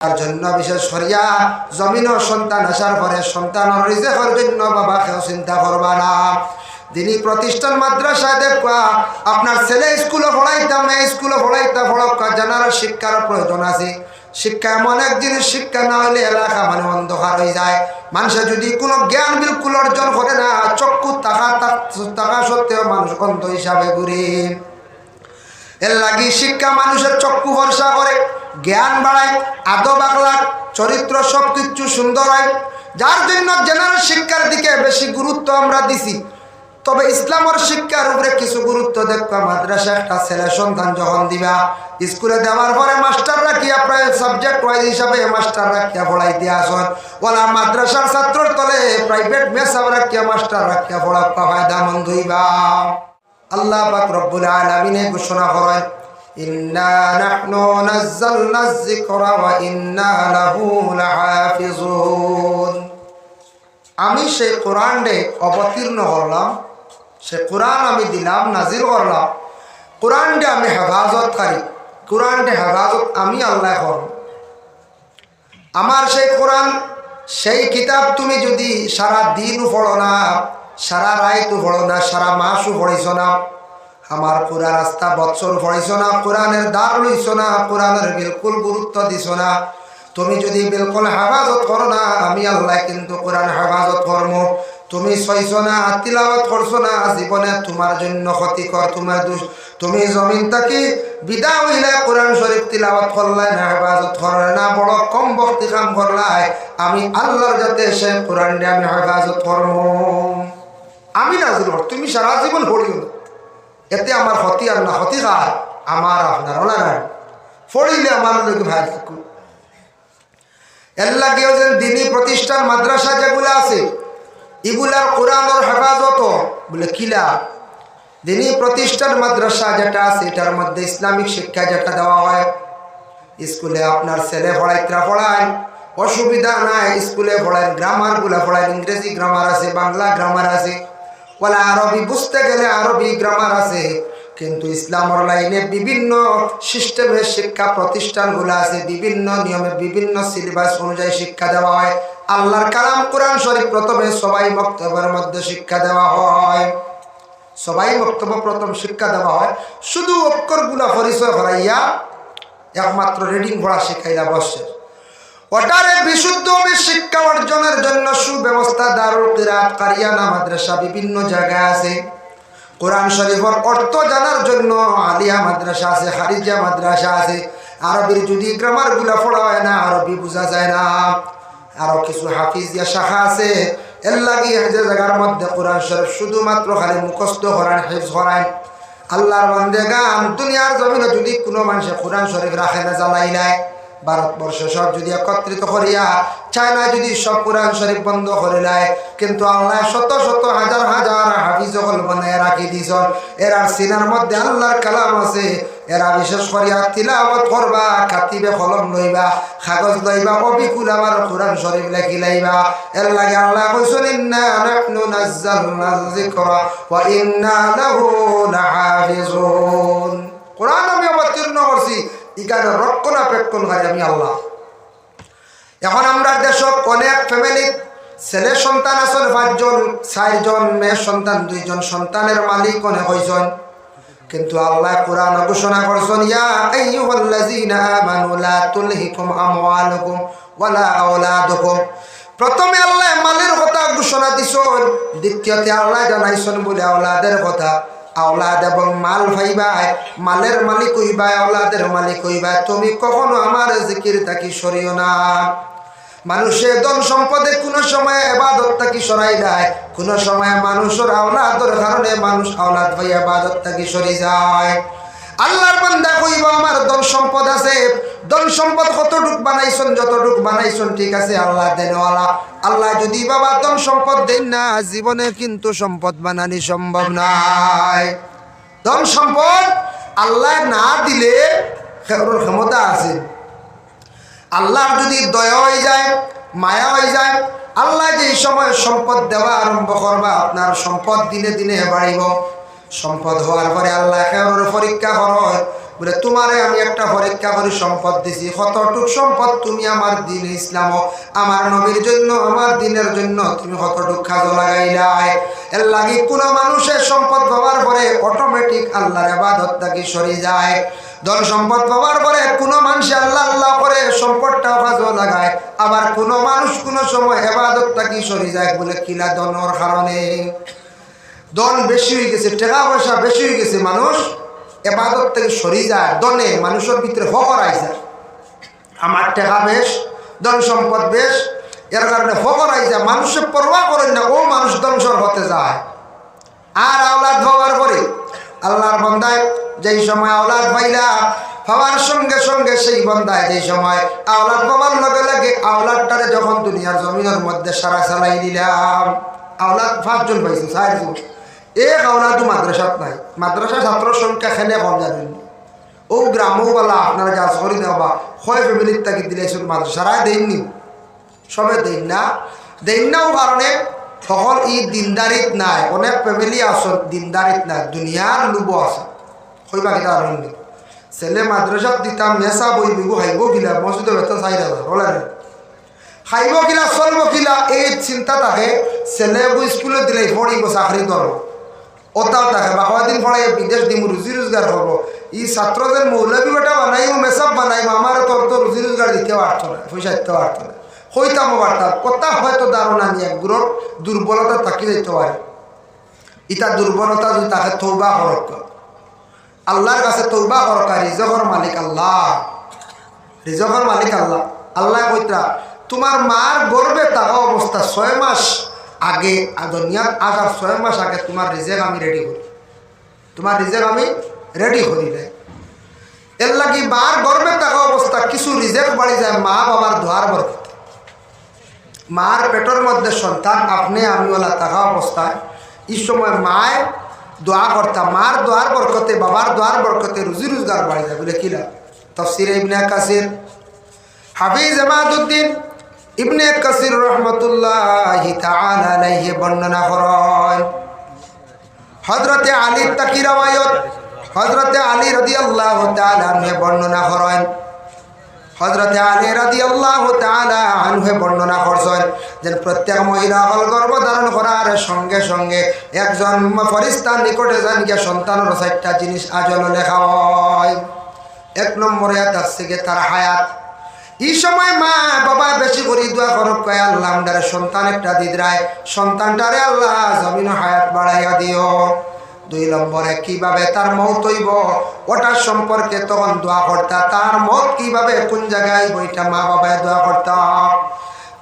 তার জন্য বিশেষ করিয়া জমিন ও সন্তান আসার পরে সন্তানের রিজেকের জন্য বাবাকেও চিন্তা করবা না। দিনী প্রতিষ্ঠান মাদ্রাসায় দেখবা আপনার ছেলে স্কুলে পড়াইতাম মেয়ে স্কুলে পড়াইতা পড়া জানার শিক্ষার প্রয়োজন আছে। শিক্ষা এমন এক জিনিস, শিক্ষা না হলে এলাকা মানে অন্ধকার হয়ে যায়। মানুষের যদি কোনো জ্ঞান বিলকুল অর্জন করে না, চক্ষু থাকা সত্ত্বেও মানুষ অন্ধ হিসাবে ঘুরে। এর লাগি শিক্ষা মানুষের চক্ষু ভরসা করে, জ্ঞান বাড়ায়, আদব আখলাক চরিত্র সব কিছু সুন্দর হয়। যার জন্য জেনারেল শিক্ষার দিকে বেশি গুরুত্ব আমরা দিছি। তবে ইসলামের শিক্ষার উপরে কিছু গুরুত্ব দেখবা। মাদ্রাসা একটা ছেলে সন্তান যখন দিবা, স্কুলে দেওয়ার পরে মাস্টার রাখিয়া প্রায় সাবজেক্ট ওয়াইজ হিসাবে মাস্টার রাখিয়া পড়াই দিয়া আসন। ওলা মাদ্রাসার ছাত্রর তলে প্রাইভেট মেসাব রাখিয়া মাস্টার রাখিয়া পড়া ফায়দা মন্দ হইবা। আল্লাহ পাক রব্বুল আলামিন ঘোষণা করেন, ইন্না নাহনু নাযালনায যিকরা ওয়া ইন্না লাহু লাহাফিজুন। আমি সেই কোরআনে অবতীর্ণ করলাম, সে কোরআন আমি দিলাম, নাজিল করলাম। কোরআনটা আমি হেফাজতকারী, কোরআনটা হেফাজত আমি আল্লাহ করব। আমার সেই কোরআন, সেই কিতাব তুমি যদি সারা দিনও পড়ো না, সারা রাইতও পড়ো না, সারা মাসও পড়িস না, আমার পুরা রাস্তা বৎসর পড়িস না, কোরআনের দ্বার লইস না, কোরআনের বিলকুল গুরুত্ব দিস না, তুমি যদি বিলকুল হেফাজত করো না, আমি আল্লাহ কিন্তু কোরআন হেফাজত করবো। তুমি সইছ না, তিলাওয়াত করছো না, জীবনে তোমার জন্য ক্ষতিকর, তোমার দোষ। তুমি জমিন থাকি বিদা হইলে কোরআন শরীফ তিলাওয়াত করলাই না, হেফাজত করলে না, বড় কম ভক্তি কাম করলাই, আমি আল্লাহর যাতে সে কোরআন দিয়ে আমি হেফাজত করবো। আমি নাজিল কর, তুমি সারা জীবন পড়িও না, এতে আমার ক্ষতি আর না ক্ষতি খায় আমার আপনার ওনার পড়িলে আমার লোক ভাই থাকুক। এর লাগেও যে দিনী প্রতিষ্ঠান মাদ্রাসা যেগুলো আছে, এগুলার কোরআনের হেফাজত বলে কিলা। দিনী প্রতিষ্ঠান মাদ্রাসা যেটা আছে এটার মধ্যে ইসলামিক শিক্ষা যেটা দেওয়া হয়, স্কুলে আপনার ছেলে পড়াইতরা পড়ায়, অসুবিধা নাই, স্কুলে পড়ায়, গ্রামারগুলো পড়ায়, ইংরেজি গ্রামার আছে, বাংলা গ্রামার আছে, বলে আরবি বুঝতে গেলে আরবি গ্রামার আছে। কিন্তু ইসলামের লাইনে বিভিন্ন সিস্টেমের শিক্ষা প্রতিষ্ঠানগুলো আছে, বিভিন্ন নিয়মে বিভিন্ন সিলেবাস অনুযায়ী শিক্ষা দেওয়া হয়। আল্লাহর কালাম কোরআন শরীফ প্রথমে সবাই বক্তব্যের মধ্যে শিক্ষা দেওয়া হয়, সবাই বক্তব্য প্রথম শিক্ষা দেওয়া হয়। শুধু অক্ষরগুলা পরিচয় করাইয়া একমাত্র রিডিং পড়া শিখাইলা বসে। ওটারে বিশুদ্ধ শিক্ষা অর্জনের জন্য সুব্যবস্থা দারুল কিরাত কারিয়ানা মাদ্রাসা বিভিন্ন জায়গায় আছে। কোরআন শরীফের অর্থ জানার জন্য আলিয়া মাদ্রাসা আছে, খারিজা মাদ্রাসা আছে। আরবির যদি গ্রামারগুলা পড়া হয় না, আরবি বোঝা যায় না। আরো কিছু হাফিজিয়া শাখা আছে, এর লাগি যে জায়গার মধ্যে কোরআন শরীফ শুধুমাত্র খালি মুখস্থ করান, হিফজ করান। আল্লাহর বান্দেগান দুনিয়ার জমিনে যদি কোনো মানুষে কোরআন শরীফ রাখে না, জ্বালাই নাই, ভারতবর্ষ সব যদি একত্রিত করিয়া চায়না যদি সব কোরআন শরীফ বন্ধ করে নেয়, কিন্তু আল্লাহ শত শত হাজার হাজার হাফিজ বানায় রাখি দিয়েছেন। এরা সিনার মধ্যে আল্লাহর কালাম আছে, এরা বিশেষ করিয়া তিলাওয়াত করবা, কাতিবে কলম লইবা, কাগজ লইবা, অবিকুল আমার কোরআন শরীফ লেখি লাইবা। এর লাগে আল্লাহ কইছেন, ইন্না নাহনু নাযালনা যিকরা ওয়া ইন্না লাহু লাহাফিজুন। কোরআন আমি অবতীর্ণ করছি, ইকানে রক্ষণাবেক্ষণকারী আমি আল্লাহ। এখন আমরা দেশত অনেক ফ্যামিলি ছেলে সন্তান আছেন 5 জন, 4 জন, মেয়ে সন্তান 2 জন, সন্তানের মালিক অনেক হইছেন। কিন্তু আল্লাহ কোরআন ঘোষণা করছেন, ইয়া আইয়ুহাল্লাযীনা আমানু লা তুলহিকুম আমওয়ালুকুম ওয়ালা আওলাদুকুম। প্রথমে আল্লাহ মালের কথা ঘোষণা দিছেন, দ্বিতীয়তে আল্লাহ জানাইছেন বলে আওলাদের কথা। আওলাদ এবং মাল ভাইবাই, মালের মালিক হইবাই, আওলাদের মালিক হইবাই। তুমি কখনো আমার জিকির থাকি সরিও না। মানুষের ধন সম্পদে কোনো সময় ইবাদত থাকি সরাই দেয়, কোনো সময় মানুষের আওলাদের কারণে মানুষ আওলাদ ভাই ইবাদত থাকি সরি যায়। আল্লাহর বান্দা কইবা আমার ধন সম্পদ আছে, ধন সম্পদ কতটুক বানাইছেন, যতটুক বানাইছেন ঠিক আছে, আল্লাহ দেনওয়ালা। আল্লাহ যদি বাবা ধন সম্পদ দেন না, জীবনে কিন্তু সম্পদ বানানি সম্ভব নয়। ধন সম্পদ আল্লাহ না দিলে ক্ষমতা আছে। আল্লাহর যদি দয়া হয়ে যায়, মায়া হয়ে যায়, আল্লাহ যে সময় সম্পদ দেওয়া আরম্ভ করবা, আপনার সম্পদ দিনে দিনে বাড়িব। সম্পদ হওয়ার পরে আল্লাহ পরীক্ষা করেন, বলে তোমারে আমি একটা পরীক্ষা করে সম্পদ দিছি, কতটুক সম্পদ তুমি আমার দিন ইসলাম আমার নবীর জন্য আমার দিনের জন্য তুমি কতটুক কাজে লাগাইলাই। এর লাগি কোনো মানুষের সম্পদ পাওয়ার পরে অটোমেটিক আল্লাহর ইবাদত থেকে সরে যায়। ধন সম্পদ পাওয়ার পরে কোনো মানুষ আল্লাহ আল্লাহ করে সম্পদটা কাজে লাগায়, আবার কোনো মানুষ কোনো সময় ইবাদত থেকে সরে যায়। বলে কিলা ধনের কারণে, ধন বেশি হয়ে গেছে, টাকা পয়সা বেশি হয়ে গেছে, মানুষ ইবাদত থেকে সরে যায়। ধনে মানুষের ভিতরে ফকর আইছে, আমার টাকা বেশ, ধন সম্পদ বেশ, এর কারণে ফকর আইছে, মানুষের পরোয়া করেন না, ও মানুষ ধ্বংসর হতে যায়। আর আওলাদ হওয়ার পরে আল্লাহর বান্দায় যেই সময় আওলাদ পাইলা হওয়ার সঙ্গে সঙ্গে সেই বান্দায় যেই সময় আওলাদ পাওয়ার লগে লগে আওলাদটারে যখন দুনিয়ার জমিনের মধ্যে সারা চালাই দিলাম, আওলাদ 5 জন পাইছে, 4 জন। এক আওলাদও মাদ্রাসাত নাই, মাদ্রাসা ছাত্রর সংখ্যা খেলে কম জানেন। ও গ্রামওয়ালা আপনারা কাজ করি দেওয়া হয় ফ্যামিলির তাকে দিলেছেন মাদ্রাসারা দেননি, সবে দেন না, দেন নাও কারণে সকল ই দিনদারিত নাই। অনেক ফ্যামিলি আসন দিনদারিত নাই, দুনিয়ার লুব আছে। হইবা কিনা আনন্দ ছেলে মাদ্রাসাত দিতাম মেসা বই বিগু খাইব কিলা, মসজিদে বেতন 4,000 বলে খাইব কিলা চলব কিলা, এই চিন্তা থাকে। ছেলে স্কুলে দিলে পড়িব চাকরি করব, ওটাও থাকে বা কয়দিন পড়াই বিদেশ দিম রুজি রোজগার করবো। ই ছাত্রদের মৌলবী বেটা বানাইব, মেসাব বানাইব, আমার তোর তো রুজি রোজগার দিতে পারত না, পয়সা দিতে পারত না, হইতামও পারতাম। কথা হয়তো ধারণা নিয়ে একগুলোর দুর্বলতা থাকি যেতে পারে। ইটা দুর্বলতা যদি তাকে তৌবা করক, আল্লাহর কাছে তৌবা করক। রিজকের মালিক আল্লাহ, রিজকের মালিক আল্লাহ। আল্লাহ কইতা তোমার মার গর্বে থাকা অবস্থা 6 মাস আগে দুনিয়ার আগার 6 মাস আগে তোমার রিজেক আমি রেডি করি, তোমার রিজেক আমি রেডি করি দেয়। এর লাগি মার গর্বে থাকা অবস্থা কিছু রিজেক বাড়ি যায় মা বাবার দোয়ার বরকতে। মার পেটের মধ্যে সন্তান আপনি আমিওয়ালা থাকা অবস্থায় এই সময় মায় দোয়া করতাম, মার দোয়ার বরকতে বাবার দোয়ার বরকতে রুজি রোজগার বাড়ি যায়। বলে কিলা তাফসীরে ইবনে কাসির হাফিজ ইমাদউদ্দিন ইবনে কাসির রহমতুল্লাহি তাআলা আলাইহি বর্ণনা করেন, হযরতে আলী তাকি রওয়ায়াত, হযরতে আলী রাদিয়াল্লাহু তাআলা আনহু বর্ণনা করেন, হযরতে আলী রাদিয়াল্লাহু তাআলা আনহু বর্ণনা করছেন যে প্রত্যেক মহিলা হল গর্ভধারণ করার সঙ্গে সঙ্গে একজন ফেরেশতার নিকটে যান গিয়ে সন্তানের 4টা জিনিস আজল লেখা হয়। 1 নম্বরে আছে তার হায়াত। এই সময় মা বাবা বেশি করে দোয়া করক, কয় আল্লাহ আমাদের সন্তান একটা দিদরায়, সন্তানটারে আল্লাহ জমিন হায়াত বাড়াইয়া দিও। 2 নম্বরে কিভাবে তার মওত হইব ওটার সম্পর্কে তখন দোয়া করতা, তার মওত কিভাবে কোন জায়গায় বইটা মা বাবায় দোয়া করতা।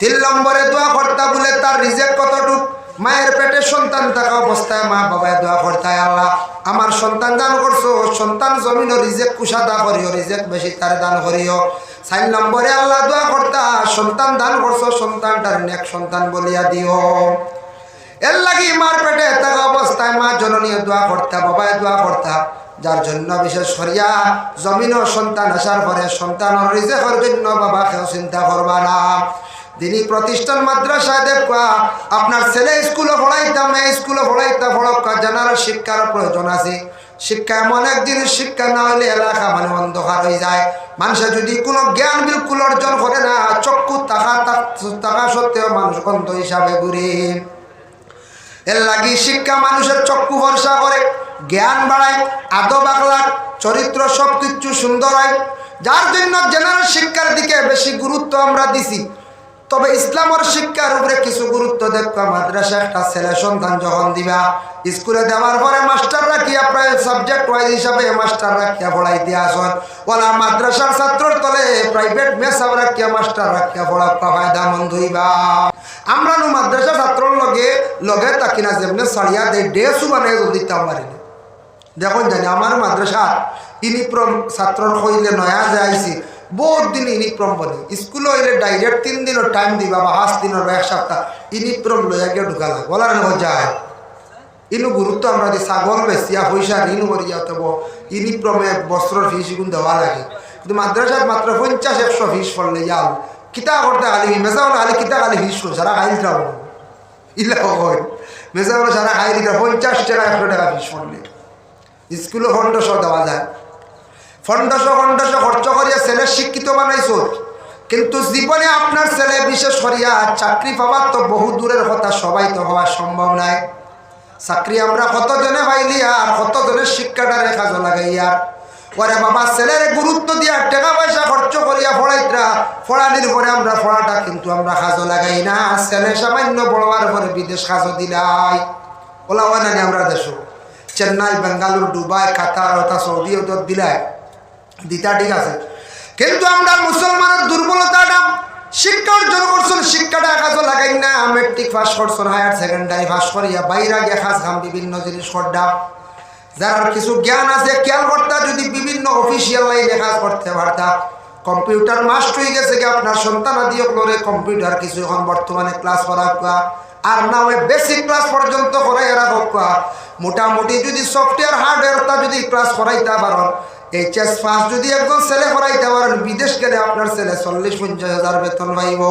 3 নম্বরে দোয়া করতা বলে তার রিজেক কতটুক, মায়ের পেটে সন্তান থাকা অবস্থায় মা বাবায় দোয়া করতায় আল্লাহ আমার সন্তান দান করছো, সন্তান জমিন রিজেক কুশাদা করিও, রিজেক বেশি তার দান করিও। 4 নম্বরে আল্লাহ দোয়া করতা সন্তান দান করছো, সন্তানটার নেক সন্তান বলিয়া দিও। এর লাগি মার পেটে থাকা অবস্থায় মা জননী দোয়া করতা, বাবায় দোয়া করতা, যার জন্য বিশেষ করিয়া জমিনের সন্তান আসার পরে সন্তানের রিজেকের জন্য বাবাকেও চিন্তা করবা না। দিনী প্রতিষ্ঠান মাদ্রাসায় দেখবা আপনার ছেলে স্কুলে পড়াইতাম, মেয়ে স্কুলে পড়াইতা পড়ক, জানার শিক্ষার প্রয়োজন আছে। শিক্ষা এমন এক জিনিস, শিক্ষা না হলে এলাকা মানে অন্ধকার হয়ে যায়। মানুষের যদি কোনো জ্ঞান বিলকুল অর্জন করে না, চক্ষু থাকা সত্ত্বেও মানুষ অন্ধ হিসাবে ঘুরে। এর লাগি শিক্ষা মানুষের চক্ষু ভরসা করে, জ্ঞান বাড়ায়, আদব আখলাক চরিত্র সব কিছু সুন্দর হয়, যার জন্য জেনারেল শিক্ষার দিকে বেশি গুরুত্ব আমরা দিছি। তবে ইসলামের শিক্ষার উপরে কিছু গুরুত্ব দেখবা। মাদ্রাসা একটা ছেলে সন্তান যখন দিবা, স্কুলে দেওয়ার পরে মাস্টার রাখিয়া প্রায় সাবজেক্ট ওয়াইজ হিসাবে মাস্টার রাখিয়া পড়াই দিয়া আসন, ওলা মাদ্রাসার ছাত্রর তলে প্রাইভেট মেসাব রাখিয়া মাস্টার রাখিয়া পড়া ফায়দা মন্দ হইবা। আমরা নো মাদ্রাসা ছাত্রর লগে লগে তাকি না যেমনি সারিয়া দেয় ড্রেসও বানাই দিতাম পারি না। দেখুন জানি আমার মাদ্রাসা ইউনিফর্ম ছাত্রর হইলে নয়া যাইছি বহুত দিন ইউনিফর্ম বলে, স্কুলে হইলে ডাইরেক্ট 3 দিনের টাইম দিবা বা 5 দিনের বা 1 সপ্তাহ ইউনিফর্ম লইয়া গিয়ে ঢুকা লাগে বলার যায়। ইনু গুরুত্ব আমরা দিই, ছাগল বেচিয়া পয়সা ঋণ করিয়া তব ইউনিফর্মে বস্ত্রর ফিস গুণ দেওয়া লাগে। কিন্তু মাদ্রাসাত মাত্র 50-100 ফিস পড়লে যাও কিতা করতে খালি মেসা হলে খালি কিতা খালি ফিস করো সারা খাই দিতে হবে ইলা হয় মেসা হলে সারা খাই দিতে 50 টাকা 100 টাকা ফিস পড়লে স্কুলে 100 দেওয়া যায়। ফন্ডশো খরচ করিয়া ছেলে শিক্ষিত বানাইছো, কিন্তু জীবনে আপনার ছেলে বিশেষ করিয়া চাকরি পাওয়ার তো বহু দূরের কথা, সবাই তো হওয়া সম্ভব নাই। চাকরি আমরা কতজনে পাইলি আর কতজনের শিক্ষাটারে কাজে লাগাইয়া পরে বাবা ছেলের গুরুত্ব দিয়া টাকা পয়সা খরচ করিয়া পড়াইতরা, পড়ানির পরে আমরা পড়াটা কিন্তু আমরা কাজে লাগাই না। ছেলে সামান্য বড়বার পরে বিদেশ কাজও দিলাই ওলা হয় না আমরা দেশ চেন্নাই, বেঙ্গালুরু, দুবাই, কাতার, ওটা সৌদি ওদের দিলাই দিতা, ঠিক আছে। কিন্তু আমরা মুসলমানের দুর্বলতাটা শিক্ষা অর্জন করছেন, শিক্ষাটা কাজও লাগাই না। মেট্রিক পাস করছেন, হায়ার সেকেন্ডারি পাস করিয়া বাইরা গিয়ে কাজ কাম বিভিন্ন জিনিস করডা। যার কিছু জ্ঞান আছে খেয়াল করতা, যদি বিভিন্ন অফিসিয়াল লাইনে কাজ করতে পারতা। কম্পিউটার মাস্ট হয়ে গেছে কি আপনার সন্তান আদিও করে কম্পিউটার কিছু এখন বর্তমানে ক্লাস করা আর না ওই বেসিক ক্লাস পর্যন্ত করাই রাখা। মোটামুটি যদি সফটওয়্যার হার্ডওয়্যারটা যদি ক্লাস করাইতে পারেন, এইচএস পাস যদি একজন ছেলে করাইতে পারেন, বিদেশ গেলে আপনার ছেলে 40-50 হাজার বেতন পাইব।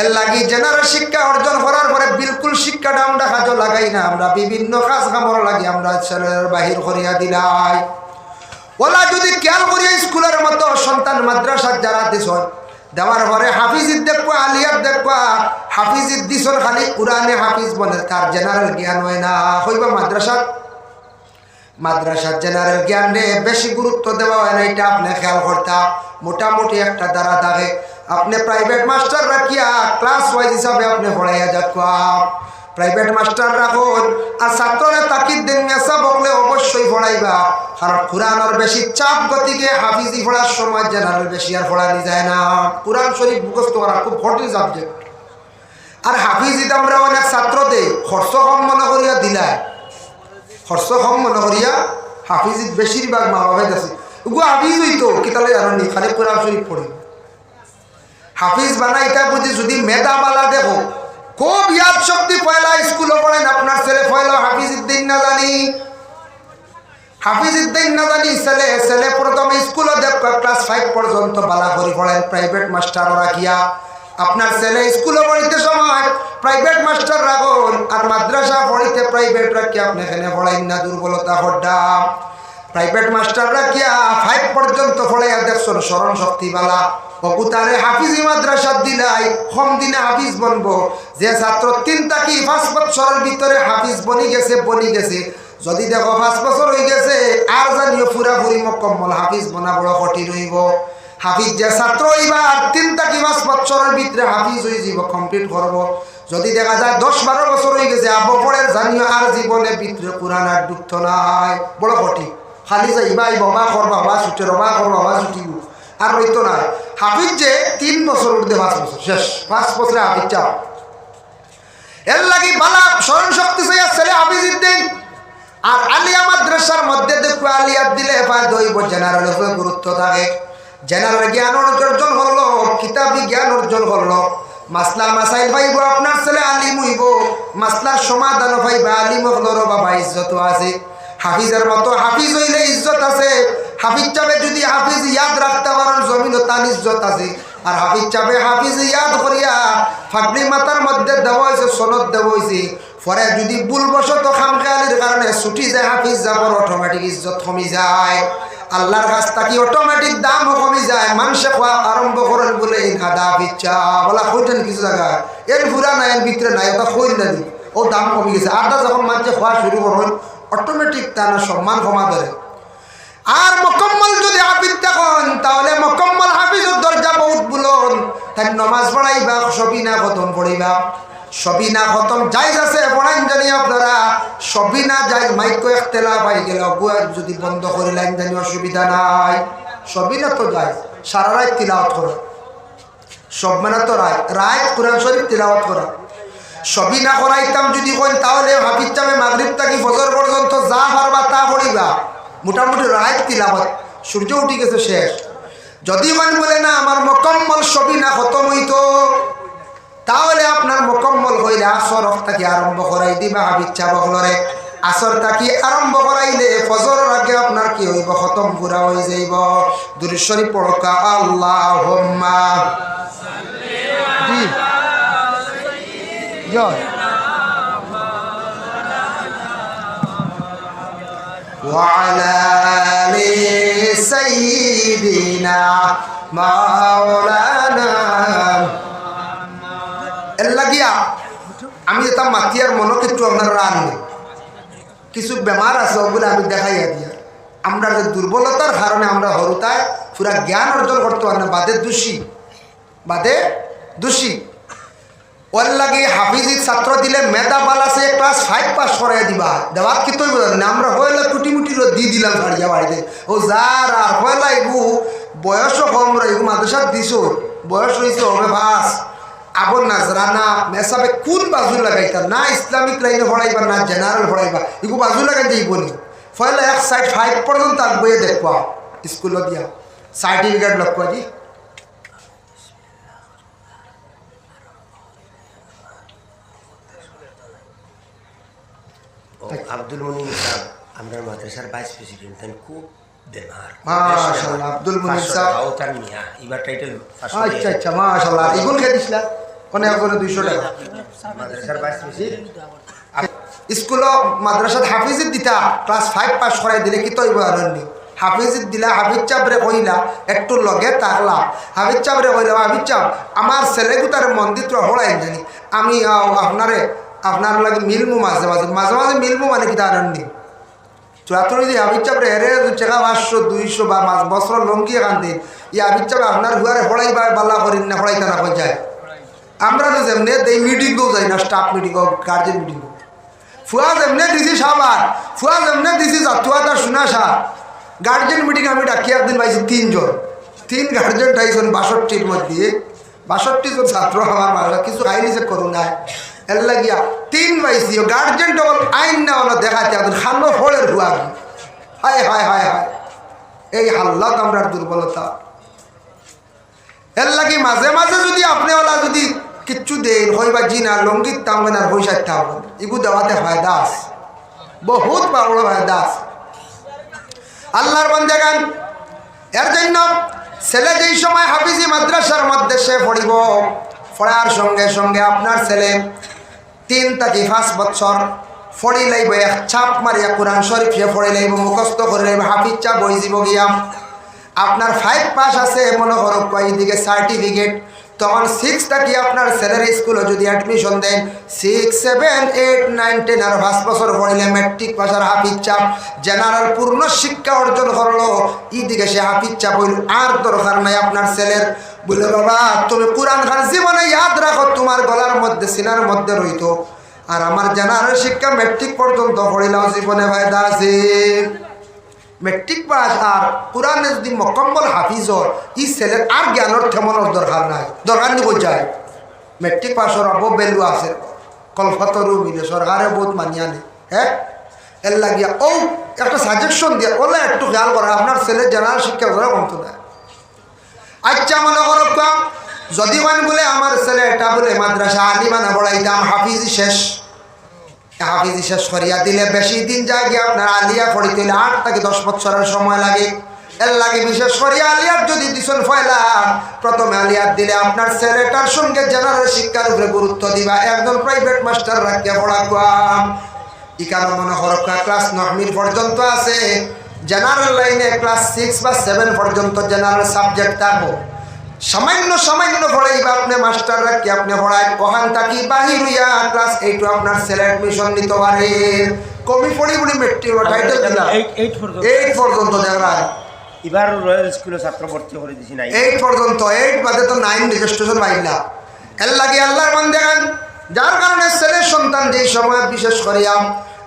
এর লাগি জেনারেল শিক্ষা অর্জন করার পরে বিলকুল শিক্ষাটা আমরা কাজে লাগাই না, আমরা বিভিন্ন কাজ কামড় লাগি আমরা ছেলের বাহির করিয়া দিলাই। ওলা যদি খেয়াল করিয়া স্কুলের মতো সন্তান মাদ্রাসার যারা দিস দেওয়ার পরে হাফিজিত দেখবা, আলিয়াত দেখবা, হাফিজিত দিছন খালি কোরআনে হাফিজ বলে, তার জেনারেল জ্ঞান হয় না। হইবা মাদ্রাসার জেনারেল জ্ঞানে বেশি গুরুত্ব দেওয়া হয় না, এটা আপনি খেয়াল করতা। মোটামুটি একটা দ্বারা থাকে আপনি প্রাইভেট মাস্টার রাখিয়া ক্লাস ওয়াইজ হিসাবে আপনি পড়াইয়া যাচ্ছা। প্রাইভেট মাস্টার রাখুন আর ছাত্ররা তাকিদ দিন মেসা বকলে অবশ্যই পড়াইবা, কারণ কোরআনের বেশি চাপ গতিকে হাফিজি পড়ার সময় জেনারেল বেশি আর পড়ানি যায় না। কোরআন শরীফ মুখস্থ করা খুব কঠিন সাবজেক্ট, আর হাফিজিতে আমরা অনেক ছাত্র দেই খরচ কম মনে করিয়া দিলাই, খরচ কম মনে করিয়া হাফিজিত বেশিরভাগ মা বাবা আছে ওগু হাফিজ হইতো কি তাহলে জানো নি খালি কোরআন শরীফ পড়ি হাফিজ বানা। এটা বুঝি যদি মেধাবালা দেখো খুব ইয়াদ শক্তি পয়লা স্কুলে পড়েন, আপনার ছেলে পয়লা হাফিজুদ্দিন না জানি ছেলে প্রথমে স্কুলে দেখো ক্লাস 5 পর্যন্ত বালা করে পড়েন প্রাইভেট মাস্টার রাখিয়া। আপনার ছেলে স্কুলে পড়িতে সময় প্রাইভেট মাস্টার রাখুন, আর মাদ্রাসা পড়িতে প্রাইভেট রাখিয়া আপনি এখানে পড়াইন না, দুর্বলতা হড্ডা। প্রাইভেট মাস্টার রাখিয়া 5 পর্যন্ত পড়াইয়া দেখছেন স্মরণ শক্তি বালা, অকুতারে হাফিজি মাদ্রাসা দিলাই কম দিনে হাফিজ বনবো। যে ছাত্র 3 থেকে 5 বছরের ভিতরে হাফিজ বনি গেছে, যদি দেখো 5 বছর হয়ে গেছে আর জানিও পুরাপুরি মোকাম্মল হাফিজ বনা বড় কঠিন হইব। হাফিজ যে ছাত্র এবার 3 থেকে 5 বছরের ভিতরে হাফিজ হয়ে যাব, কমপ্লিট করবো। যদি দেখা যায় 10-12 বছর হয়ে গেছে আবহাওয়ার জানিও আর জীবনের ভিতরে কোরআন আর ডুবত নাই, বড় কঠিন। খালি যাইবা বাবা করবা বা ছুটে রবা করবা বা ছুটিব আর রইতো না। হাফিজ যে 3 বছর উঠতে 5 বছর শেষ, 5 বছরে হাফিজ চাও। এর লাগি বালা স্মরণ শক্তি চাইয়া ছেলে হাফিজুদ্দিন। আর আলিয়া মাদ্রাসার মধ্যে দেখো আলিয়াত দিলে দইব জেনারেল উপরে গুরুত্ব থাকে। জেনারেল জ্ঞান অর্জন করলো, কিতাবি জ্ঞান অর্জন করলো, মাসলা মাসাইল পাইব আপনার ছেলে আলিম হইব, মাসলার সমাধান পাইবা আলিম হলো বাবা ইজ্জত আছে। হাফিজের মতো হাফিজ হইলে ইজ্জত আছে। হাফিজ চাবে যদি হাফিজ ইয়াদ রাখতে পারেন জমিনও তার ইজ্জত আছে। আর হাফিজ চাবে হাফিজ ইয়াদ করিয়া ফাগলি মাথার মধ্যে দেওয়া হয়েছে, সনদ দেওয়া হয়েছে, পরে যদি ভুলবশত খামখেয়ালির কারণে ছুটি যায় হাফিজ যাবার অটোমেটিক ইজ্জত কমি যায়, আল্লাহর কাছ থেকে অটোমেটিক দামও কমি যায়। মানুষে খোয়া আরম্ভ করেন বলে হাদা পিচ্ছা বলা খুঁজেন কিছু জায়গায় এর ঘুরা নাই, এর ভিতরে নাই, ওটা খোঁজ না দি ও দাম কমে গেছে। আড্ডা যখন মানুষে খোয়া শুরু করেন অটোমেটিক তার সম্মান কমা ধরে। আর মোকাম্মল যদি হাফিজ থাকেন তাহলে মোকাম্মল হাফিজের দরজা বহুত বুলন, তাই নমাজ পড়াইবা সবিনা খতম পড়িবা, সবিনা খতম জায়েজ আছে পড়াইন জানি আপনারা, সবিনা জায়েজ মাইকো ইখতিলাফ হয়ে গেল যদি বন্ধ করিলেন জানি অসুবিধা নাই। সবিনা তো জায়েজ, সারা রাত তিলাওয়াত করা, সব মানে তো রাত কোরআন শরীফ তিলাওয়াত করা। সবিনা করাইতাম যদি কইন তাহলে হাফিজ চাবে মাগরিব থেকে ফজর পর্যন্ত যা পারবা তা পড়িবা, মোটামুটি রাত তিলাওয়াত, সূর্য উঠে গেছে শেষ। যদি মান বলে না আমার মোকাম্মল সবিনা খতম হইতো, তাহলে আপনার মোকাম্মল হইলে আসর থেকে আরম্ভ করাই দিবা হাফিজ চাবলরে। আসর থেকে আরম্ভ করাইলে ফজরের আগে আপনার কি হইব খতম পুরা হয়ে যাইব। দুরূদ শরীফ পড়কা আল্লাহুম্মা জি জয় ওয়া আলা আলি সাইয়্যিদিনা মাওলানা। এর লাগিয়া আমি এটা মাতিয়ার মনে কিন্তু আপনার রান কিছু বেমার আছে ওগুলো আমি দেখাইয়া দিয়া আমরা যে দুর্বলতার কারণে আমরা হরুতায় পুরা জ্ঞান অর্জন করতে পারি না, বাদে দোষী ওর লাগে হাফিজি ছাত্র দিলে মেধা বাল আছে ক্লাস 5 পাস করাই দিবা দেওয়ার কি তৈরি না আমরা হইলে কুটি দিয়ে দিলাম ছাড়িয়া বাড়িতে ও যার আর হইলা এগু বয়সও কম রইগু মাদ্রাসা দিছ বয়স রয়েছে হবে বাস আবর নাজরানা মেসাবে কোন বাজু লাগাইতা না ইসলামিক লাইনে পড়াইবা না জেনারেল পড়াইবা এগু বাজু লাগাই দিই বলি ফলে এক সাইড 5 পর্যন্ত বইয়ে দেখবা স্কুলত দিয়া সার্টিফিকেট লক্ষ্য দি আব্দুল মুনিম সাহেব আমরা মাদ্রাসার ভাইস প্রেসিডেন্ট খুব বেমার মাশাআল্লাহ আব্দুল মুনিম সাহেব আওতার মিয়া এবার টাইটেল আচ্ছা আচ্ছা মাশাআল্লাহ ইগুন কে দিছলা কোনে করে 200 টাকা মাদ্রাসার ভাইস প্রেসিডেন্ট স্কুল মাদ্রাসাত হাফিজিত দিতা ক্লাস 5 পাস করাই দিলে কি তৈব আনন্দি হাফিজিত দিলা হাফিজ চাবরে কইলা একটু লগে তাকলা হাফিজ চাবরে কইলা হাফিজ চাব আমার ছেলেগুতার মন্দির হড়াই জানি আমি আপনার লাগে মিলমু মাঝে মাঝে মিলমু মানে কি আনন্দি চুয়াত্তর যদি হাফিজ চাবরে হেরে 500 200 বা 5 বছর লঙ্গি এখান দিন ই হাফিজ চাব আপনার হুয়ারে হড়াই বা বাল্লা করিন না হড়াইতা না কই যায় আমরা তো যেমনি এই মিটিংও যাই না স্টাফ মিটিং গার্জেন মিটিং ফুয়া যেমনি দিছি সাবার ফুয়া যেমনি দিছি জাতুয়াটা শোনা সার গার্জেন মিটিং আমি ডাকি একদিন পাইছি 3 গার্জেন টাইছেন 62-র মধ্যে 62 জন ছাত্র আমার বাসা কিছু আইনিছে করুন নাই এর লাগিয়া 3 পাইছি গার্জেন ডবল আইন না হলো দেখাতে এখন খানো ফলের হুয়া হায় হায় হায় হায় এই হাল্লাত আমরা দুর্বলতা এর লাগি মাঝে মাঝে যদি আপনি ওলা যদি কিচ্ছু দেন হইবা জিনা লঙ্গিত থাকবেন আর পয়সা থাকবেন এগু দেওয়াতে ফায়দা আছে বহুত বড় ফায়দা আছে আল্লাহর বান্দাগান এর জন্য ছেলে যেই সময় হাফিজি মাদ্রাসার মধ্যে সে পড়িব পড়ার সঙ্গে সঙ্গে আপনার ছেলে 3 থেকে 5 বছর পড়ি লাইব এক ছাপ মারিয়া কোরআন শরীফ সে পড়ি লাইব মুখস্থ করে লাইব হাফিজ চা বই যাব গিয়া আপনার 5 পাস আছে মনে করো এইদিকে সার্টিফিকেট তখন 6 থেকে আপনার ছেলের স্কুলে যদি অ্যাডমিশন দেন 6, 7, 8, 9, 10 আর 5 বছর পড়লে ম্যাট্রিক পাস আর হাফিজ চাপ জেনারেল পূর্ণ শিক্ষা অর্জন করলো এইদিকে সে হাফিজ চাপ হইল আর দরকার নাই আপনার ছেলের বলে বাবা তুমি কোরআন খান জীবনে ইয়াদ রাখো তোমার গলার মধ্যে সিনার মধ্যে রইতো আর আমার জেনারেল শিক্ষা ম্যাট্রিক পর্যন্ত পড়িলাম জীবনে ফায়দা আছে মেট্রিক পাস আর কোরআনে যদি মকম্মল হাফিজ ই ছেলের আর জ্ঞানের থেমনের দরকার নাই দরকার নিব যায় মেট্রিক পাসের অব ভ্যালু আছে কলকাতারও মিলে সরকারে বহুত মানিয়া নেই হ্যাঁ এর লাগিয়া ও একটা সাজেশন দিয়ে ওলা একটু খেয়াল করা আপনার ছেলের জেনারেল শিক্ষা ধরা কমতো না আচ্ছা মনে করো যদি মানে বলে আমার ছেলে এটা বলে মাদ্রাসা আলিমানা পড়াইতাম হাফিজি শেষ করিয়া দিলে বেশি দিন যায় গিয়ে আপনার আলিয়া পড়িতে 8 থেকে 10 বছরের সময় লাগে এর লাগে বিশেষ করে আলিয়ার যদি দিছেন ফয়লা প্রথমে আলিয়ার দিলে আপনার ছেলেটার সঙ্গে জেনারেল শিক্ষার উপরে গুরুত্ব দিবা একজন প্রাইভেট মাস্টার রাখিয়া পড়াবা ইকানো মনে করো ক্লাস 9 পর্যন্ত আছে জেনারেল লাইনে ক্লাস 6 বা 7 পর্যন্ত জেনারেল সাবজেক্ট থাকবো সামান্য পড়াইবা আপনি মাস্টার রাখি আপনি পড়াই ওখান থাকি বাহির হইয়া ক্লাস 8 আপনার ছেলে অ্যাডমিশন নিতে পারে কমি পড়ি মেট্রিক টাইটেল দিলাম 8 পর্যন্ত দেখা এবার রয়্যাল স্কুলে ছাত্র ভর্তি করে দিছি না 8 পর্যন্ত 8 বাদে তো 9 রেজিস্ট্রেশন পাইলা এর লাগে আল্লাহর বান্দাগান যার কারণে ছেলের সন্তান যেই সময় বিশেষ করিয়া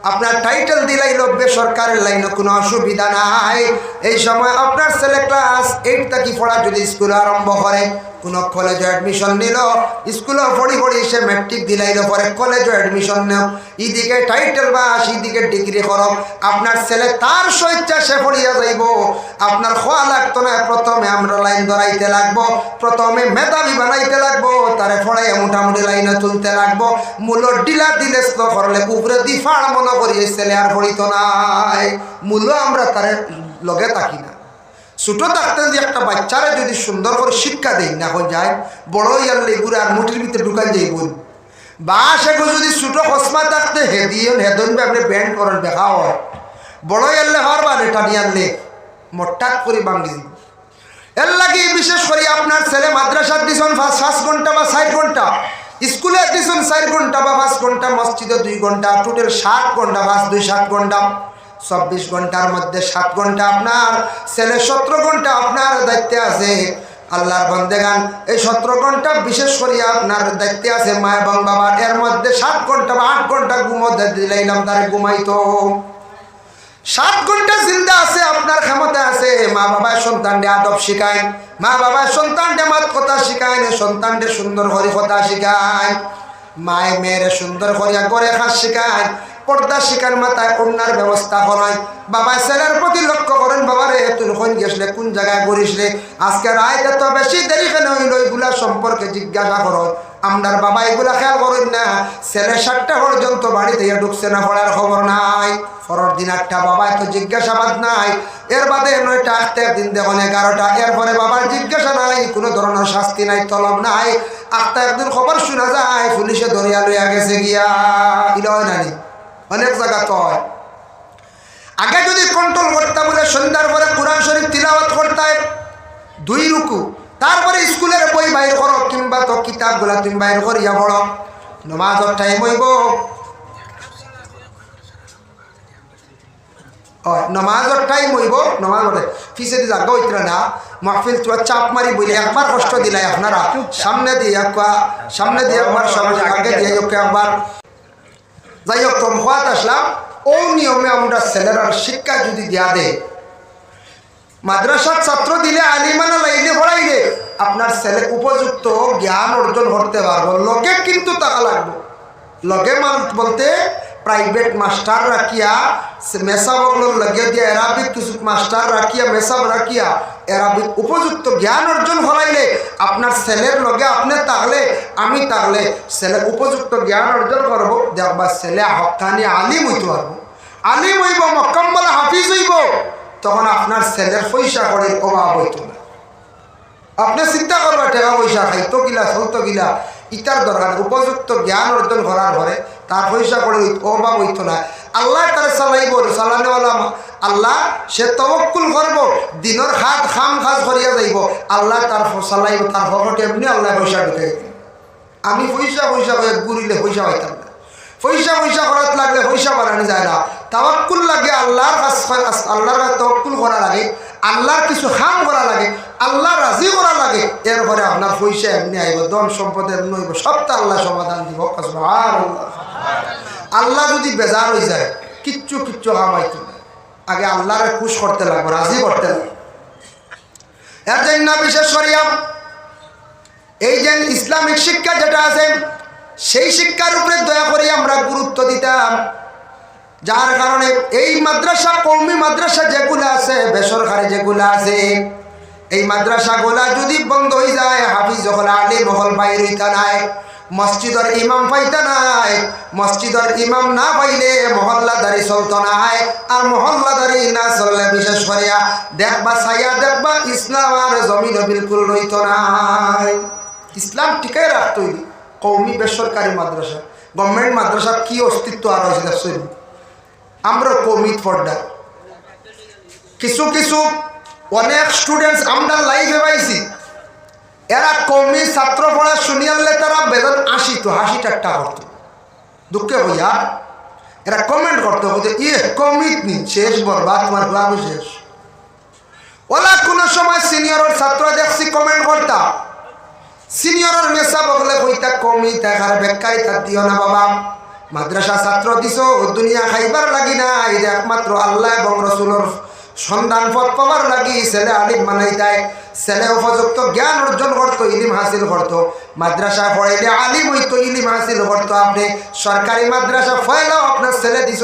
আপনার টাইটেল দিলাইল বেসরকারের লাইনে কোনো অসুবিধা নাই এই সময় আপনার ছেলে ক্লাস 8 থেকে পড়া যদি স্কুল আরম্ভ করে কোনো কলেজে অ্যাডমিশন নিল স্কুলে পড়ি সে ম্যাট্রিক দিলাইল পরে কলেজে অ্যাডমিশন নেও এদিকে টাইটেল বা এদিকে ডিগ্রি করো আপনার ছেলে তার স্বেচ্ছা সে পড়িয়া যাইব আপনার খোয়া লাগতো না প্রথমে আমরা লাইন ধরাইতে লাগবো প্রথমে মেধাবী বানাইতে লাগবো তারে পড়াইয়া মোটামুটি লাইনে তুলতে লাগবো মূল ডিলা দিলে করলে উপরে দিফাড় মনে করি ছেলে আর পড়িত নাই মূল্য আমরা তারে লগে থাকি না ছোট থাকতে যে একটা বাচ্চারা যদি সুন্দর করে শিক্ষা দেয় না হয়ে যায় বড় ইয়ারলে এগুলো আর মুঠির ভিতরে ঢুকাই যাইব বা সেগো যদি ছোট হসমা থাকতে হেদিয়ন আপনি ব্যান্ড করেন দেখা হয় বড় ইয়ারলে হওয়ার বা এটা নিয়ে আনলে মোটাক করে ভাঙ্গি দিব। এর লাগি বিশেষ করে আপনার ছেলে মাদ্রাসার দিছেন 5 ঘন্টা বা 4 ঘন্টা, স্কুলে দিছেন 4 ঘন্টা বা 5 ঘন্টা, মসজিদে 2 ঘন্টা, টোটাল 7 ঘন্টা, 5 2 7 ঘন্টা, 24 ঘন্টার মধ্যে 7 ঘন্টা আপনার ছেলে, 17 ঘন্টা আপনার দায়িত্বে আছে। আল্লাহর বন্দেগান, এই 17 ঘন্টা বিশেষ করে আপনার দায়িত্বে আছে মা এবং বাবার। এর মধ্যে 7 ঘন্টা বা 8 ঘন্টা ঘুমোতে দিলাইলাম, তারে ঘুমাইতো। 7 ঘন্টা জিন্দা আছে, আপনার ক্ষমতা আছে। মা বাবার সন্তানকে আদব শিখায়, মা বাবার সন্তানকে মাত কথা শিখায়, সন্তানকে সুন্দর করে কথা শিখায়, মায় মেয়েরে সুন্দর করিয়া করে খাস শিখায়, পর্দা শিকার মাথায় কন্যার ব্যবস্থা করায়। বাবা ছেলের প্রতি লক্ষ্য করেন, বাবারে তুই কোন গেছলে, কোন জায়গায় করিস রে, আজকে রায় এত বেশি দেরি কেন হইল, এগুলা সম্পর্কে জিজ্ঞাসা করো। আমরার বাবা এগুলা খেয়াল করেন না। ছেলে 7টা পর্যন্ত বাড়ি থেকে ঢুকছে না, পড়ার খবর নাই। পরের দিন 8টা, বাবা এত জিজ্ঞাসাবাদ নাই। এর বাদে 9টা, 8টা, দিন দেখুন 11টা, এরপরে বাবার জিজ্ঞাসা নাই, কোনো ধরনের শাস্তি নাই, তলব নাই। 8টা একদিন খবর শোনা যায় পুলিশে ধরিয়া লইয়া গেছে গিয়া। ইলয় নানি অনেক জায়গা তো হয়। আগে যদি কন্ট্রোল করতে বলে সন্ধ্যার পরে কোরআন শরীফ তিলাওয়াত করতে 2 রুকু, তারপরে স্কুলের বই বাইর করো, কিংবা তো কিতাবগুলা তুমি বাইর করিয়া পড়ো। নমাজের টাইম হইব, নমাজের টাইম হইব, নমাজ ফিসে দিয়ে জাগা হইতরা না, মাহফিল তোমার চাপ মারি বলে একবার কষ্ট দিলাই আপনারা, সামনে দিয়ে একবার সবাই আগে দিয়ে একবার। যাই হোক, হওয়াত আসলাম, ও নিয়মে আমরা ছেলেরার শিক্ষা যদি দেয়া দেয়, মাদ্রাসার ছাত্র দিলে, আলিমানা লাইলে পড়াইলে আপনার ছেলে উপযুক্ত জ্ঞান অর্জন করতে পারবো। লগে কিন্তু টাকা লাগবে, লগে বলতে প্রাইভেট মাস্টার রাখিয়া, মেসাবগুলোর লগে দিয়ে অ্যারাবিক কিছু মাস্টার রাখিয়া, মেসাব রাখিয়া অ্যারাবিক উপযুক্ত জ্ঞান অর্জন করাইলে আপনার ছেলের লগে আপনি থাকলে, আমি থাকলে ছেলে উপযুক্ত জ্ঞান অর্জন করবো। দেখবা ছেলে হকানি আলিম হইতে পারবো, আলিম হইব, মোকাম্মল হাফিজ হইব, তখন আপনার ছেলের পয়সা কড়ির অভাব হইত না। আপনি চিন্তা করবা টাকা পয়সা খাইতো গিলা, চলতো গিলা, ইটার দরকার। উপযুক্ত জ্ঞান অর্জন করার পরে তার পয়সা করে অভাব হইতো না। আল্লাহ তারা চালাইব, চালানোওয়ালা আল্লাহ, সে তওয়াক্কুল করব, দিনের হাত খাম খাজ করিয়া যাইব, আল্লাহ তার চালাইব, তার পকেটে এমনি আল্লাহ পয়সা ঢুকে। আমি পয়সা করে ঘুরিলে পয়সা হইতাম না। পয়সা করার লাগলে পয়সা বানানো যায় না। তাওয়াক্কুল লাগে, আল্লাহর কাছে তাওয়াক্কুল করা লাগে, আল্লাহর কিছু কাম করা লাগে, আল্লাহ রাজি করা লাগে। এরপরে আপনার পয়সা এমনি আইব, ধন সম্পদের নইব, সবটা আল্লাহ সমাধান দিব। আল্লাহ যদি বেজার হয়ে যায়, কিচ্ছু কামাইতো না। আগে আল্লাহরে খুশ করতে লাগবে, রাজি করতে লাগবে। এর জন্য বিশেষ করিয়া এই যে ইসলামিক শিক্ষা যেটা আছে, সেই শিক্ষার উপরে দয়া করে আমরা গুরুত্ব দিতাম। যার কারণে এই মাদ্রাসা, কওমি মাদ্রাসা যেগুলো আছে, বেসরকারি যেগুলো আছে, এই মাদ্রাসাগুলা যদি বন্ধ হয়ে যায়, হাফিজ হল, আলিম হল বাইর হইতা নাই, মসজিদের ইমাম পাইতা নাই, মসজিদের ইমাম না পাইলে মহল্লাদারি চলত নাই, আর মহল্লাদারি না চললে বিশেষ করিয়া দেখবা ছায়া, দেখবা ইসলাম আর জমিন বিলকুল রইত নাই। ইসলাম টিকাই রাখতো কওমি বেসরকারি মাদ্রাসা। গভর্নমেন্ট মাদ্রাসা কি অস্তিত্ব আর হয়েছে? আমরা কওমি পর্দা কিছু অনেক স্টুডেন্টস আমরা লাইফে পাইছি, এরা কওমি ছাত্র পড়া শুনিয়ালে তারা বেতন 80 তো 80 টাকা করতো। দুঃখে হইয়া এরা কমেন্ট করতো, কওমি নি শেষ, বরবাদ, তোমার বাবু শেষ। ওলা কোনো সময় সিনিয়রের ছাত্র দেখছি কমেন্ট করতা, সিনিয়রের মেসা বগলে কইতা কওমি, তার বেকাই তার দিও না বাবা, মাদ্রাসা ছাত্র দিছ দুনিয়া খাইবার লাগি না, এই একমাত্র আল্লাহ এবং রসুলের সন্ধান পথ পাওয়ার লাগি ছেলে আলিম বানাই দেয়। ছেলে উপযুক্ত জ্ঞান অর্জন করতো, ইলিম হাসিল করতো, মাদ্রাসা পড়াইলে আলিম হইতো, ইলিম হাসিল করতো। আপনি সরকারি মাদ্রাসা ফয়লাও আপনার ছেলে দিছ,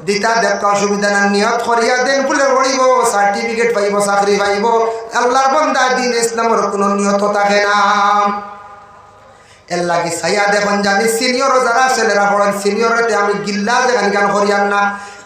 দিতা দেখা অসুবিধা না, নিয়ত করিয়া দেন, ফুলে পড়িব, সার্টিফিকেট পাইব, চাকরি পাইব। আল্লাহর বান্দা, দিন ইসলামের কোনো নিয়ত থাকে না। এর লাগে ছাইয়া দেখুন, জানি সিনিয়র যারা ছেলেরা পড়েন, সিনিয়রতে আমি গিল্লা যেখানে গান করিয়ান না,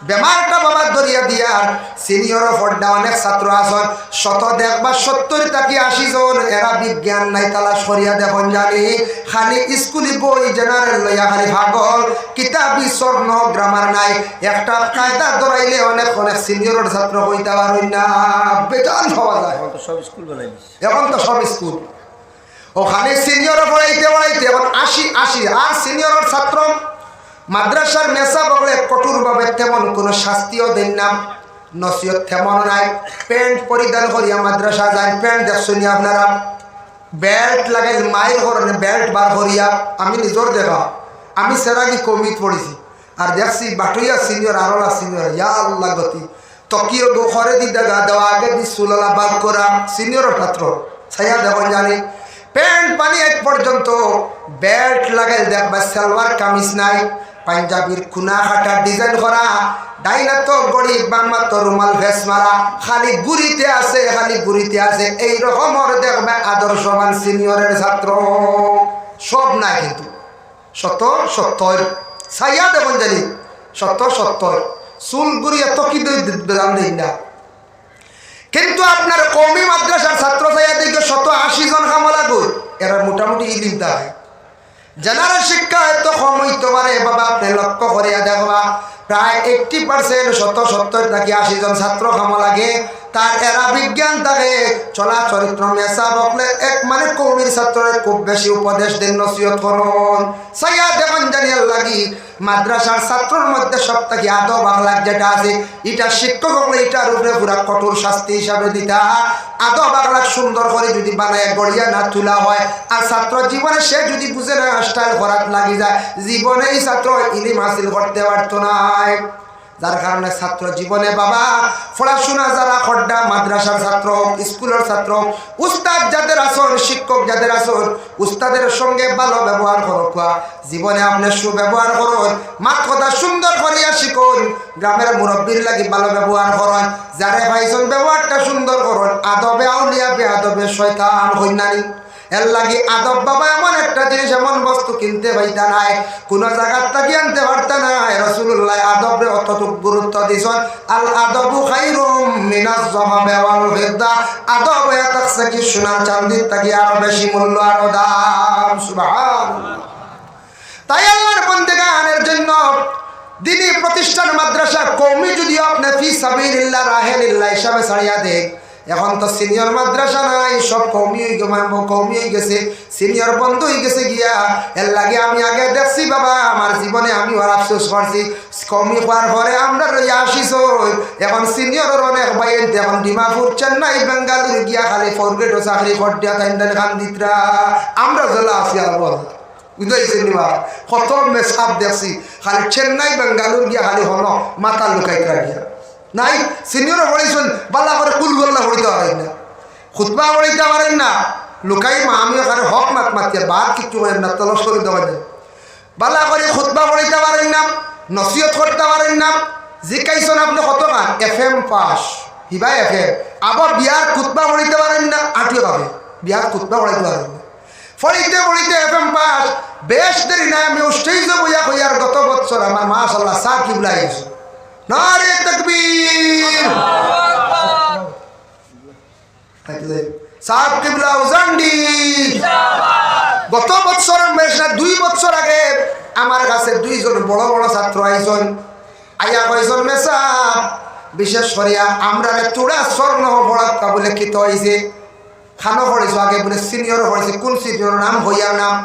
বেমারটা বাবা ধরিয়া দিয়ার সিনিয়র ফড্ডা অনেক ছাত্র আসন 100 দেখবা 70 থেকে 80 জন এরা বিজ্ঞান নাই তালাশ করিয়া দেখুন জানি খালি স্কুলি বই জেনারেল লইয়া খালি পাগল কিতাবি স্বর্ণ গ্রামার নাই একটা কায়দা ধরাইলে অনেক অনেক সিনিয়রের ছাত্র হইতে পারই না বেজান হওয়া যায়। এখন তো সব স্কুল বানাই দিচ্ছে। এখন তো সব স্কুল ওখানে সিনিয়র পড়াইতে এখন 80 আর সিনিয়রের ছাত্র মাদ্রাসার মেসা বগলে কঠোরভাবে তেমন কোনো শাস্তিও দেন না, নসিহত তেমন নাই। প্যান্ট পরিধান করিয়া মাদ্রাসা যায়, প্যান্ট দেখছেন আপনারা, বেল্ট লাগাই মায়ের ঘরে বেল্ট বার করিয়া আমি নিজের দেখা আমি সেরাগি কমিট পড়েছি আর দেখছি বাটুইয়া সিনিয়র আরলা সিনিয়র ইয়া আল্লাহ গতি তকিও ঘরে দি দেখা দেওয়া আগে দি সুলালা বাদ করা সিনিয়র ছাত্র ছায়া দেখুন জানি প্যান্ট পানি এক পর্যন্ত বেল্ট লাগাই দেখবা সালোয়ার কামিজ নাই, পাঞ্জাবির খুনা হাটা ডিজাইন করা, ডাইনা তো গড়ি বাংলা তো রুমাল ভেস মারা, খালি গুড়িতে আছে এই রকমের দেখবে আদর্শবান সিনিয়রের ছাত্র সব নাই কিন্তু সত্তর ছাইয়া দেখুন জানি সত্তর চুল গুড়ি এত কি দাম দেই না, কিন্তু আপনার কমি মাদ্রাসার ছাত্র ছাইয়া দেখে 180 জন কামলা গুড় এরা মোটামুটি ইলিম দেয়। জেনারেল শিক্ষা এত কম হইতে পারে বাবা আপনি লক্ষ্য করিয়া দেখবা প্রায় 80% 70 থেকে 80 জন ছাত্র কামা লাগে তার এরা বিজ্ঞান থাকে চলা চরিত্র মেসা বকলে এক মানে কৌমির ছাত্রের খুব বেশি উপদেশ দেন নসিহত করুন সাইয়া দেখুন জানিয়ার লাগি মাদ্রাসার ছাত্রের মধ্যে সব থেকে আদব আখলাক যেটা আছে এটা শিক্ষক হলে এটার উপরে পুরা কঠোর শাস্তি হিসাবে দিতা আদব আখলাক সুন্দর করে যদি বানায় গড়িয়া না তোলা হয় আর ছাত্র জীবনে সে যদি বুঝে না স্টাইল করাত লাগি যায় জীবনে এই ছাত্র ইলিম হাসিল করতে পারতো না। যার কারণে ছাত্র জীবনে বাবা পড়াশোনা যারা খড্ডা মাদ্রাসার ছাত্র স্কুলের ছাত্র উস্তাদ যাদের আসন শিক্ষক যাদের আসন উস্তাদের সঙ্গে ভালো ব্যবহার করবা জীবনে আপনি সুব্যবহার করুন মাত কথা সুন্দর করিয়া শিখুন গ্রামের মুরব্বীর লাগি ভালো ব্যবহার করুন যারে ভাইজন ব্যবহারটা সুন্দর করুন আদবে আউলিয়া বেআদবে শয়তান হইনানি এর লাগি আদব বাবা এমন একটা জিনিস এমন বস্তু কিনতে পাইতা নাই কোন জায়গার থেকে আনতে পারতা নাই রাসূলুল্লাহ আদবরে অতটুক গুরুত্ব দিছেন আল আদবু খায়রুম মিনাজ যাহাবি ওয়াল ফিদ্দা আদব এতছে কি সোনা চাঁদির থেকে আরো বেশি মূল্য আর দাম সুবহানাল্লাহ। তাই আল্লাহর বান্দাগানের জন্য দ্বীনি প্রতিষ্ঠান মাদ্রাসা কওমি যদি আপনি ফি সাবিলিল্লাহ রাহিলিল্লাহ হিসাবে ছাড়িয়া দেন এখন তো সিনিয়র মাদ্রাসা নাই সব কওমি হয়ে গেছে সিনিয়র বন্ধ হয়ে গেছে গিয়া এর লাগে আমি আগে দেখছি বাবা আমার জীবনে আমি আর আফসোস করছি কওমি হওয়ার পরে আমরা লইয়া আসিস এখন সিনিয়রের অনেক বাইন এখন ডিমাপুর চেন্নাই বেঙ্গালুরু গিয়া খালি ফরগেটও চাকরি করতে তাই খান দিতরা আমরা জ্বলা আছি আর বল বুঝাইছে নিবা কত মেসাব দেখছি খালি চেন্নাই বেঙ্গালুরু গিয়া খালি হন মাথা লুকাই গিয়া নাই সিনিয়র পড়াইছেন বালা করে কুল গোল্লা পড়িতে পারেন না খুতবা পড়িতে পারেন না লুকাই মা আমি ওখানে হক মাত মাতি বাদ কিছু করেন না তলস করে দেওয়া যায় বালা করে খুতবা পড়িতে পারেন না নসিহত করতে পারেন না জিকাইছেন আপনি কত গান FM পাস হিবা FM আবার বিয়ার খুতবা পড়িতে পারেন না আটিও পাবে বিয়ার খুতবা পড়াইতে পারেন না পড়িতে FM পাস বেশ দেরি নাই আমি স্টেজে বইয়া কইয়ার গত বছর আমার মাশাআল্লাহ সাহ কিবলা গেছে নারে তাকবীর সাহেব কিবলা উজান্ডি গত বছর বেশ 2 বছর আগে আমার কাছে 2 জন বড় বড় ছাত্র আইজন আইয়া কইজন মেসা বিশেষ করিয়া আমরা তোড়া স্বর্ণ বড়কা বলে কি তো হইছে খানো পড়েছো আগে বলে সিনিয়র পড়েছে কোন সিনিয়র নাম হইয়া নাম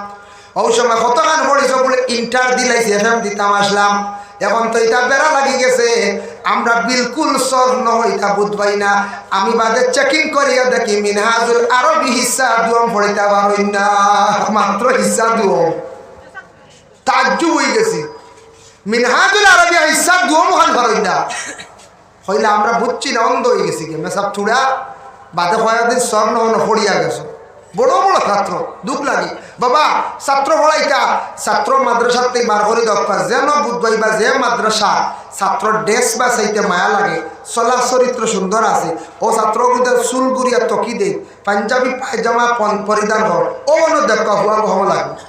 ওই সময় কত গান পড়েছো বলে ইন্টার দিলাইছে FM দিতাম আসলাম এখন তো এটা বেড়া লাগি গেছে আমরা বিলকুল স্বর্ণ হইতা বুঝবাই না আমি বাদে চেকিং করিয়া দেখি মিনহাজুল আরবি হিসা দুয়ম পড়িতে পারই না মাত্র হিসা দুয়ম তাজ্জুব হয়ে গেছি মিনহাজুল আরবি হিসা দুয়ম হল পারই না হইলে আমরা বুঝছি না অন্ধ হয়ে গেছি কি মেসাব চূড়া বাদে কয়েকদিন স্বর্ণ পড়িয়া গেছে বড় বড় ছাত্র দুঃখ লাগে বাবা ছাত্র পড়াইতা ছাত্র মাদ্রাসার থেকে বার করে দরকার যেন বুঝবাই বা যে মাদ্রাসা ছাত্র ড্রেস বা চাইতে মায়া লাগে চলা চরিত্র সুন্দর আছে ও ছাত্রগুলোদের চুল গুড়িয়া তকি দে পাঞ্জাবি পায়জামা পরিধান কর ও মনে দেখা হওয়া হওয়া লাগবে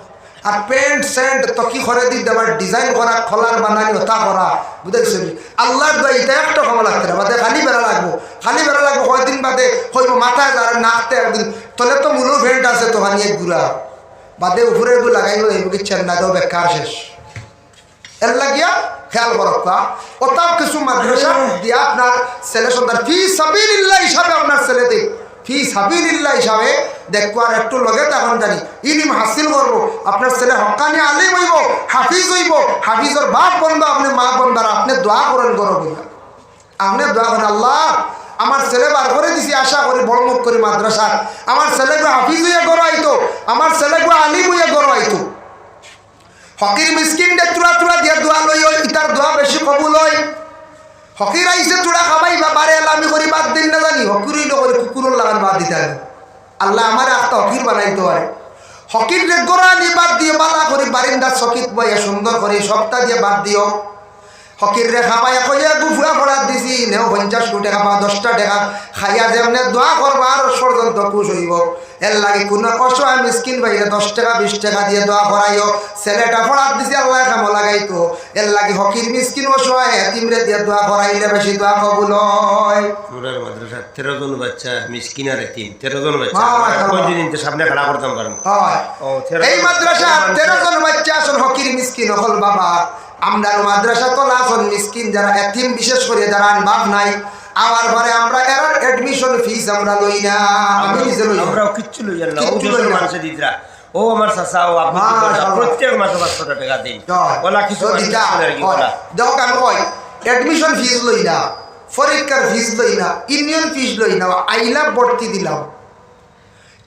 আর প্যান্ট স্যান্ট তকি করে দিই দেবার ডিজাইন করা খোলার বানানি ওটা করা বুঝেছি আল্লাহর দোয়া এটা একটা কমা লাগতে না বাদে খালি বেড়া লাগবো কয়েকদিন বাদে হইব মাথায় যারা নাকতে একদিন তোলে তো মূল প্যান্ট আছে তো হানি এক গুড়া বাদে উপরে এগুলো লাগাইল এইগুলো চেন্নাই দেবো বেকার শেষ এর লাগিয়া খেয়াল করক্কা ওটাও কিছু মাদ্রাসা দিয়ে আপনার ছেলে সন্তান ফি সাবিলিল্লাহ হিসাবে আপনার ছেলে দেখ ফি সাবিলিল্লাহ হিসাবে দেখবো আর একটু লগে তখন জানি ইলিম হাসিল করবো আপনার ছেলে হক্কানি আলিম হইব হাফিজর বাপ বন্ধ আপনি মা বন্ধার আপনি দোয়া করেন করো বইয়া আপনি দোয়া করেন আল্লাহ আমার ছেলে বার করে দিছি আশা করি বড় মুখ করি মাদ্রাসা আমার ছেলেকে হাফিজ হইয়া গড় আইতো আমার ছেলেকে আলিম হইয়া গড় আইতো ফকির মিসকিন দে তুলা তুলা দিয়ে দোয়া লই ইতার দোয়া বেশি কবুল হয় ফকির আইসে তুড়া খাবাই বা বারে আমি করি বাদ দিন না জানি হকিরই নকরি কুকুরের লাগান বাদ দিতে হবে আল্লাহ আমার একটা হকির বানাইতে পারে হকির রে গোড়ালি বাদ দিয়ে বালা করি বারিন্দা চকিত বইয়া সুন্দর করে সপ্তাহ দিয়ে বাদ দিও হকির রে খাবাই কইয়া গুফুয়া ফড়াত দিছি নেও 50 টাকা বা 10 টাকা খাইয়া যেমনে দোয়া করবা আর পর্যন্ত খুশ হইব এর লাগে কোনো অসহায় মিসকিন বাইরে 10 টাকা 20 টাকা দিয়ে দোয়া করাইও ছেলেটা ফড়াত দিছি আল্লাহ কাম লাগাইতো এর লাগে হকির মিসকিন অসহায় এতিমরে দিয়ে দোয়া করাইলে বেশি দোয়া কবুল হয় পুরার মাদ্রাসা 13 জন বাচ্চা মিসকিন আর এতিম 13 জন বাচ্চা কোনদিন তো সামনে খাড়া করতাম পারম হয় এই মাদ্রাসা 13 জন বাচ্চা আসল হকির মিসকিন হল বাবা আমরার মাদ্রাসা তো লাসন মিসকিন যারা এতিম বিশেষ করে যারা বাপ নাই আমার ঘরে আমরা এর অ্যাডমিশন ফিস আমরা লই না আমি নিজে লই আমরাও কিচ্ছু লই না ও দেশের মানুষ দিদরা ও আমার চাচা ও আপনি প্রত্যেক মাসে 500 টাকা দিন ওলা কিছু দিদা দেখো আমি কই অ্যাডমিশন ফিস লই না পরীক্ষার ফিস লই না ইউনিয়ন ফিস লই না আইলা ভর্তি দিলাম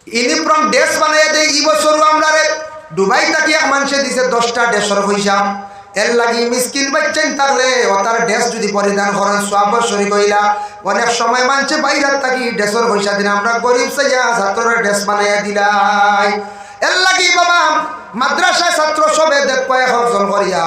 ইউনিফর্ম ড্রেস বানাইয়া দেই এই বছর আমরা দুবাই থেকে এক মানুষে দিছে 10টা ড্রেসের পয়সা এর লাগি মিসকিন বাচ্চান থাকলে ও তার ড্রেস যদি পরিধান করেন সব শরীর কইলা অনেক সময় মানছে বাইরে থাকি ড্রেসের পয়সা দিন আমরা গরিব সাইয়া ছাত্রের ড্রেস বানাইয়া দিলাই এর লাগি বাবা মাদ্রাসায় ছাত্র সবে দেখবা একজন করিয়া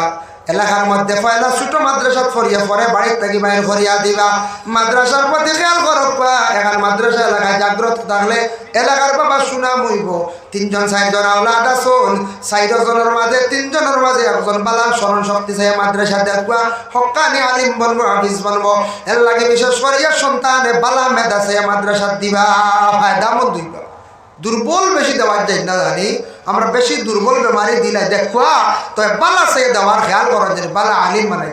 এলাকার মধ্যে পয়লা ছোট মাদ্রাসা ফরিয়া পরে বাড়ির থেকে বাইর করিয়া দিবা মাদ্রাসার প্রতি খেয়াল করবা এখন মাদ্রাসা এলাকায় জাগ্রত থাকলে এলাকার বাবা সুনাম হইব 3 জন 4 জন আওলাদ আছেন 4 জনের মাঝে 3 জনের মাঝে একজন বালা স্মরণ শক্তি চাই মাদ্রাসা দেখবা হক্কানি আলিম বনবো হাফিজ বনবো এর লাগে বিশেষ করিয়া সন্তানে বালা মেধা চাই মাদ্রাসা দিবা ফায়দা মন দিবা দুর্বল বেশি দেওয়ার যায় না জানি আমরা বেশি দুর্বল বেমারি দিলে দেখবা তো বালা সে দেওয়ার খেয়াল করা যায় বালা আলিম বানাই